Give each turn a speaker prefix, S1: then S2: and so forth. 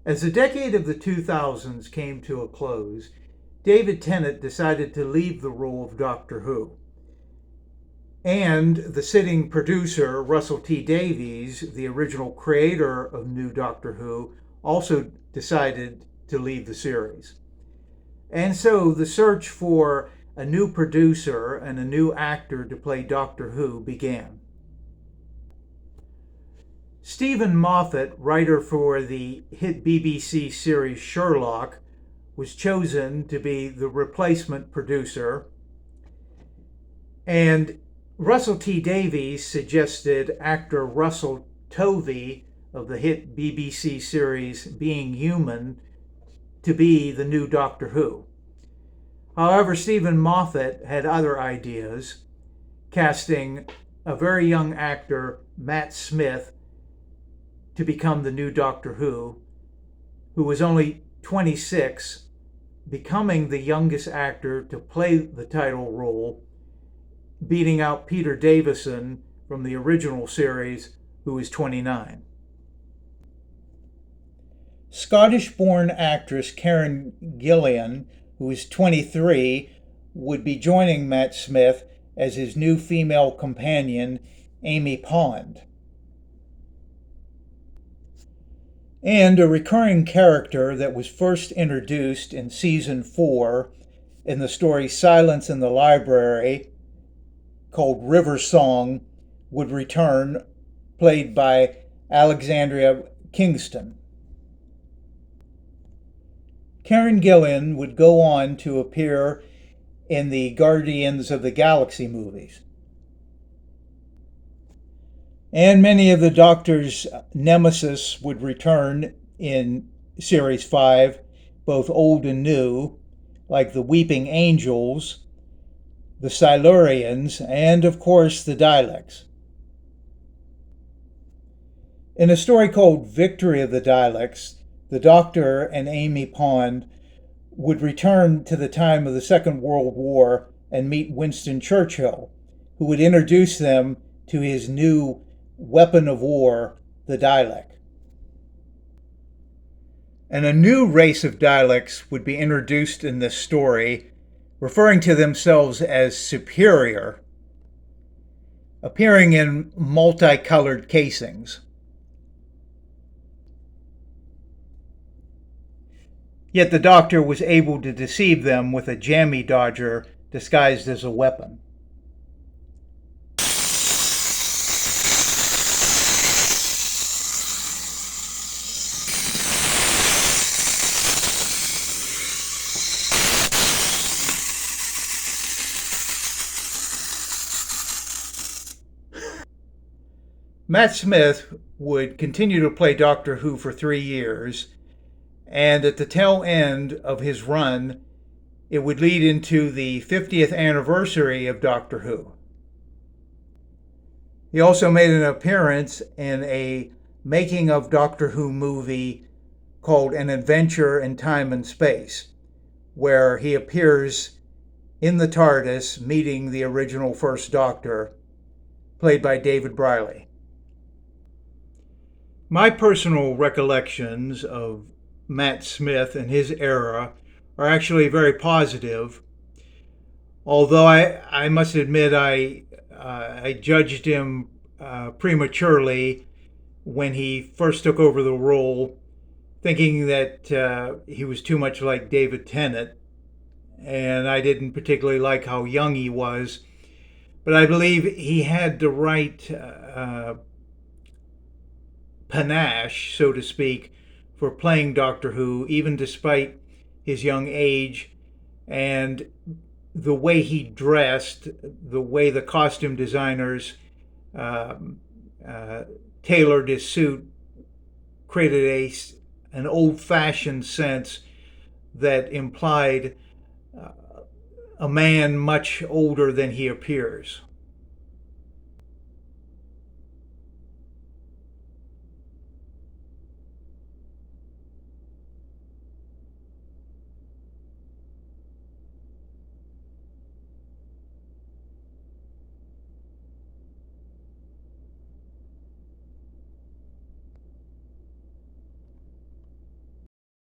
S1: As the decade of the 2000s came to a close, David Tennant decided to leave the role of Doctor Who. And the sitting producer, Russell T Davies, the original creator of New Doctor Who, also decided to leave the series. And so the search for a new producer and a new actor to play Doctor Who began. Stephen Moffat, writer for the hit BBC series Sherlock, was chosen to be the replacement producer, and Russell T Davies suggested actor Russell Tovey of the hit BBC series Being Human to be the new Doctor Who. However, Stephen Moffat had other ideas, casting a very young actor, Matt Smith, to become the new Doctor Who was only 26, becoming the youngest actor to play the title role, beating out Peter Davison from the original series, who was 29. Scottish-born actress Karen Gillan, who is 23, would be joining Matt Smith as his new female companion, Amy Pond. And a recurring character that was first introduced in Season 4 in the story Silence in the Library, called River Song, would return, played by Alexandria Kingston. Karen Gillan would go on to appear in the Guardians of the Galaxy movies. And many of the Doctor's nemesis would return in Series 5, both old and new, like the Weeping Angels, the Silurians, and of course the Daleks. In a story called Victory of the Daleks, the Doctor and Amy Pond would return to the time of the Second World War and meet Winston Churchill, who would introduce them to his new weapon of war, the Dalek. And a new race of Daleks would be introduced in this story, referring to themselves as superior, appearing in multicolored casings. Yet the Doctor was able to deceive them with a jammy dodger disguised as a weapon. Matt Smith would continue to play Doctor Who for 3 years, and at the tail end of his run, it would lead into the 50th anniversary of Doctor Who. He also made an appearance in a making of Doctor Who movie called An Adventure in Time and Space, where he appears in the TARDIS meeting the original First Doctor, played by David Briley. My personal recollections of Matt Smith and his era are actually very positive, although I must admit I judged him prematurely when he first took over the role, thinking that he was too much like David Tennant, and I didn't particularly like how young he was, but I believe he had the right panache, so to speak, for playing Doctor Who, even despite his young age, and the way he dressed, the way the costume designers tailored his suit, created an old-fashioned sense that implied a man much older than he appears.